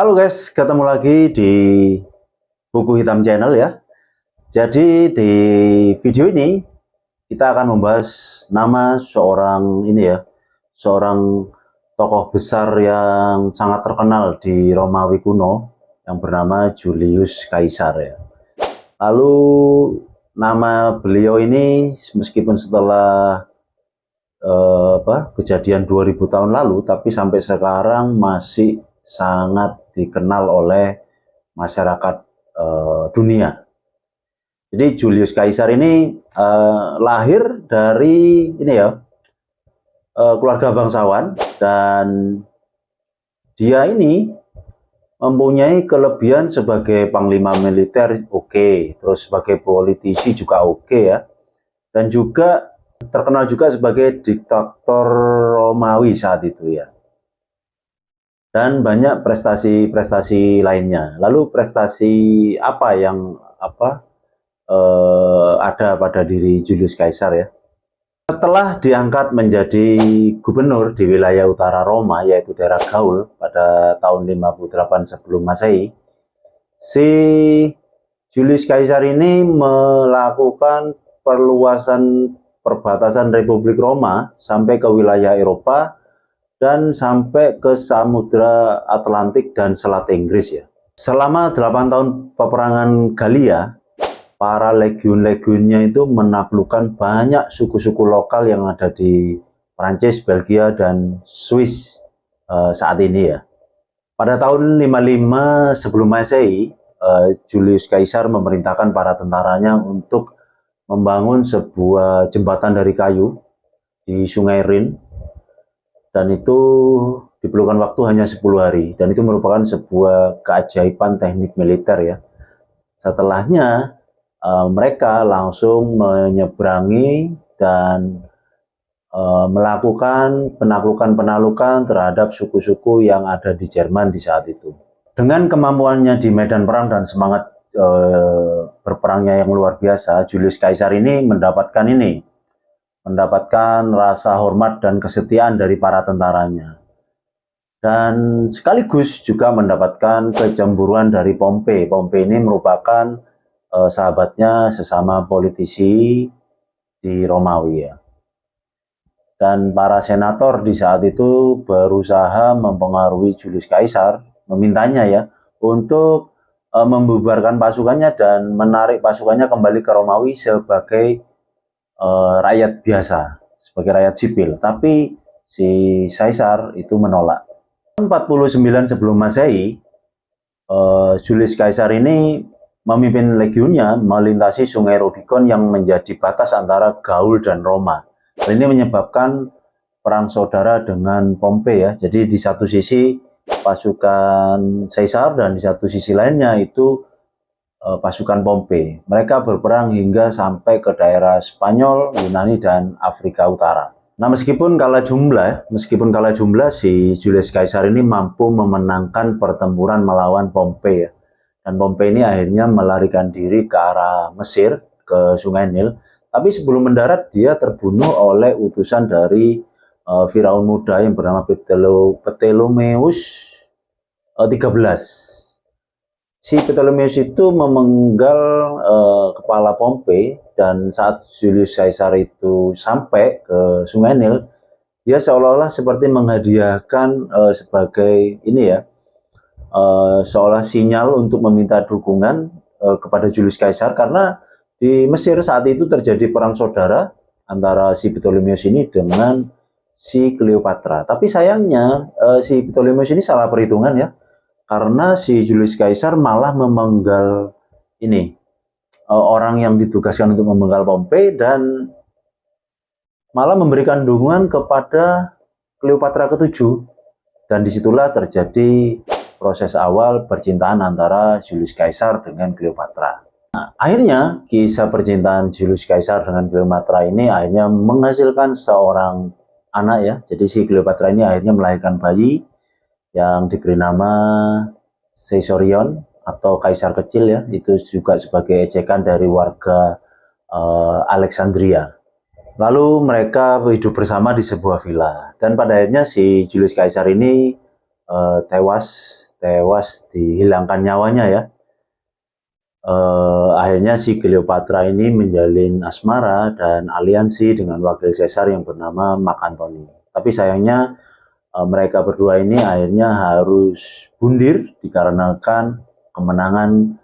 Halo guys, ketemu lagi di Buku Hitam Channel ya. Jadi di video ini kita akan membahas nama seorang seorang tokoh besar yang sangat terkenal di Romawi kuno yang bernama Julius Caesar ya. Lalu nama beliau ini meskipun setelah kejadian 2000 tahun lalu, tapi sampai sekarang masih sangat dikenal oleh masyarakat dunia. Jadi Julius Caesar ini lahir dari keluarga bangsawan, dan dia ini mempunyai kelebihan sebagai panglima militer terus sebagai politisi juga ya, dan juga terkenal juga sebagai diktator Romawi saat itu ya. Dan banyak prestasi-prestasi lainnya. Lalu prestasi apa yang ada pada diri Julius Caesar ya? Setelah diangkat menjadi gubernur di wilayah utara Roma, yaitu daerah Gaul pada tahun 58 sebelum Masehi, si Julius Caesar ini melakukan perluasan perbatasan Republik Roma sampai ke wilayah Eropa dan sampai ke Samudra Atlantik dan Selat Inggris ya. Selama 8 tahun peperangan Gallia, para legiun-legiunnya itu menaklukkan banyak suku-suku lokal yang ada di Prancis, Belgia, dan Swiss saat ini ya. Pada tahun 55 sebelum Masehi, Julius Caesar memerintahkan para tentaranya untuk membangun sebuah jembatan dari kayu di Sungai Rin, dan itu diperlukan waktu hanya 10 hari, dan itu merupakan sebuah keajaiban teknik militer ya. Setelahnya mereka langsung menyeberangi dan melakukan penaklukan terhadap suku-suku yang ada di Jerman di saat itu. Dengan kemampuannya di medan perang dan semangat berperangnya yang luar biasa, Julius Caesar ini mendapatkan rasa hormat dan kesetiaan dari para tentaranya, dan sekaligus juga mendapatkan kecemburuan dari Pompei. Pompei ini merupakan sahabatnya sesama politisi di Romawi ya. Dan para senator di saat itu berusaha mempengaruhi Julius Caesar, memintanya ya untuk membubarkan pasukannya dan menarik pasukannya kembali ke Romawi sebagai rakyat biasa, sebagai rakyat sipil. Tapi si Caesar itu menolak. 49 sebelum Masehi, Julius Caesar ini memimpin legiunnya melintasi sungai Rubicon yang menjadi batas antara Gaul dan Roma. Hal ini menyebabkan perang saudara dengan Pompei ya. Jadi di satu sisi pasukan Caesar dan di satu sisi lainnya itu pasukan Pompei. Mereka berperang hingga sampai ke daerah Spanyol, Yunani, dan Afrika Utara. Nah, meskipun kalah jumlah, si Julius Caesar ini mampu memenangkan pertempuran melawan Pompei ya. Dan Pompei ini akhirnya melarikan diri ke arah Mesir, ke Sungai Nil. Tapi sebelum mendarat, dia terbunuh oleh utusan dari Firaun muda yang bernama Ptolemeus 13. Si Ptolemeus itu memenggal kepala Pompei, dan saat Julius Caesar itu sampai ke Sungai Nil, dia seolah-olah seperti menghadiahkan sebagai seolah sinyal untuk meminta dukungan kepada Julius Caesar, karena di Mesir saat itu terjadi perang saudara antara si Ptolemeus ini dengan si Cleopatra. Tapi sayangnya si Ptolemeus ini salah perhitungan ya, karena si Julius Caesar malah memenggal orang yang ditugaskan untuk memenggal Pompei, dan malah memberikan dukungan kepada Cleopatra ke-7. Dan disitulah terjadi proses awal percintaan antara Julius Caesar dengan Cleopatra. Nah, akhirnya kisah percintaan Julius Caesar dengan Cleopatra ini akhirnya menghasilkan seorang anak ya. Jadi si Cleopatra ini akhirnya melahirkan bayi yang diberi nama Caesarion atau Kaisar Kecil ya. Itu juga sebagai ejekan dari warga Alexandria. Lalu mereka hidup bersama di sebuah villa, dan pada akhirnya si Julius Caesar ini tewas tewas dihilangkan nyawanya ya. Akhirnya si Cleopatra ini menjalin asmara dan aliansi dengan wakil Caesar yang bernama Mark Antony. Tapi sayangnya mereka berdua ini akhirnya harus bundir dikarenakan kemenangan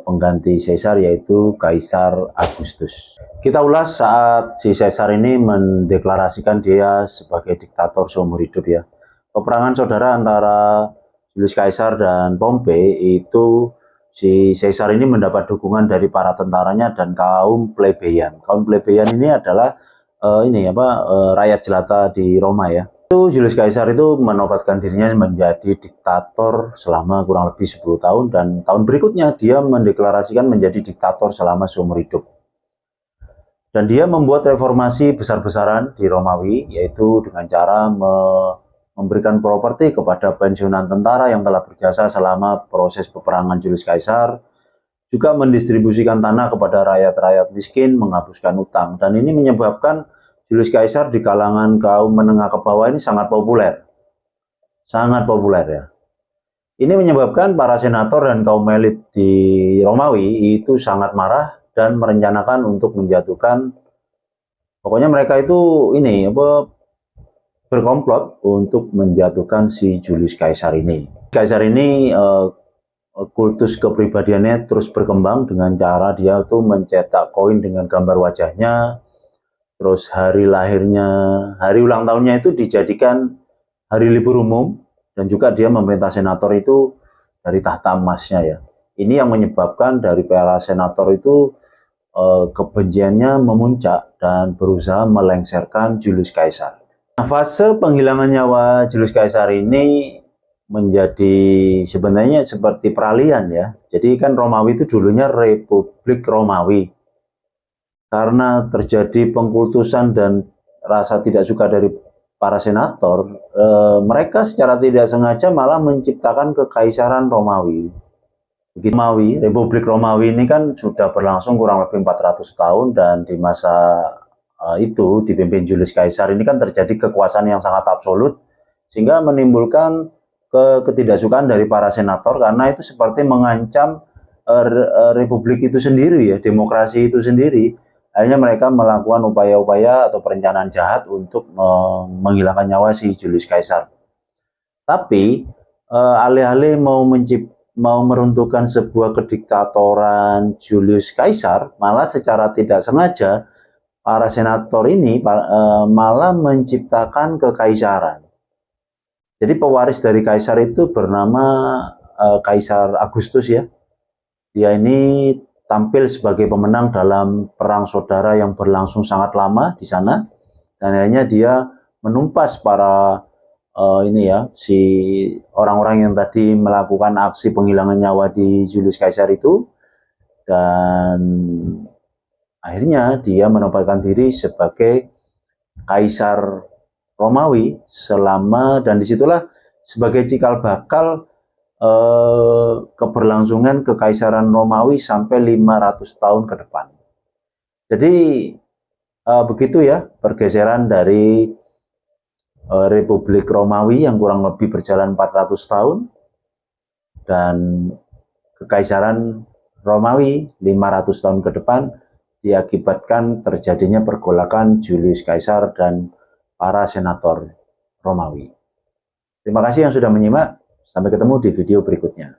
pengganti Caesar yaitu Kaisar Augustus. Kita ulas saat si Caesar ini mendeklarasikan dia sebagai diktator seumur hidup ya. Peperangan saudara antara Julius Caesar dan Pompei itu si Caesar ini mendapat dukungan dari para tentaranya dan kaum plebeyan. Kaum plebeyan ini adalah rakyat jelata di Roma ya. Itu Julius Caesar itu menobatkan dirinya menjadi diktator selama kurang lebih 10 tahun dan tahun berikutnya dia mendeklarasikan menjadi diktator selama seumur hidup. Dan dia membuat reformasi besar-besaran di Romawi yaitu dengan cara memberikan properti kepada pensiunan tentara yang telah berjasa selama proses peperangan Julius Caesar, juga mendistribusikan tanah kepada rakyat-rakyat miskin, menghapuskan utang, dan ini menyebabkan Julius Caesar di kalangan kaum menengah ke bawah ini sangat populer ya. Ini menyebabkan para senator dan kaum elit di Romawi itu sangat marah dan merencanakan untuk menjatuhkan, pokoknya mereka itu berkomplot untuk menjatuhkan si Julius Caesar ini. Caesar ini kultus kepribadiannya terus berkembang dengan cara dia tuh mencetak koin dengan gambar wajahnya, terus hari lahirnya, hari ulang tahunnya itu dijadikan hari libur umum, dan juga dia memerintah senator itu dari tahta emasnya ya. Ini yang menyebabkan dari para senator itu kebenciannya memuncak dan berusaha melengsarkan Julius Caesar. Nah, fase penghilangan nyawa Julius Caesar ini menjadi sebenarnya seperti peralihan ya. Jadi kan Romawi itu dulunya Republik Romawi. Karena terjadi pengkultusan dan rasa tidak suka dari para senator, mereka secara tidak sengaja malah menciptakan kekaisaran Romawi. Romawi, Republik Romawi ini kan sudah berlangsung kurang lebih 400 tahun dan di masa itu dipimpin Julius Caesar ini kan terjadi kekuasaan yang sangat absolut sehingga menimbulkan ketidaksukaan dari para senator karena itu seperti mengancam republik itu sendiri ya, demokrasi itu sendiri. Akhirnya mereka melakukan upaya-upaya atau perencanaan jahat untuk menghilangkan nyawa si Julius Caesar. Tapi alih-alih mau meruntuhkan sebuah kediktatoran Julius Caesar, malah secara tidak sengaja para senator ini malah menciptakan kekaisaran. Jadi pewaris dari kaisar itu bernama Kaisar Augustus ya. Dia ini tampil sebagai pemenang dalam perang saudara yang berlangsung sangat lama di sana, dan akhirnya dia menumpas para si orang-orang yang tadi melakukan aksi penghilangan nyawa di Julius Caesar itu, dan akhirnya dia menobatkan diri sebagai Kaisar Romawi dan disitulah sebagai cikal bakal keberlangsungan kekaisaran Romawi sampai 500 tahun ke depan. Jadi begitu ya pergeseran dari Republik Romawi yang kurang lebih berjalan 400 tahun dan kekaisaran Romawi 500 tahun ke depan diakibatkan terjadinya pergolakan Julius Caesar dan para senator Romawi. Terima kasih yang sudah menyimak. Sampai ketemu di video berikutnya.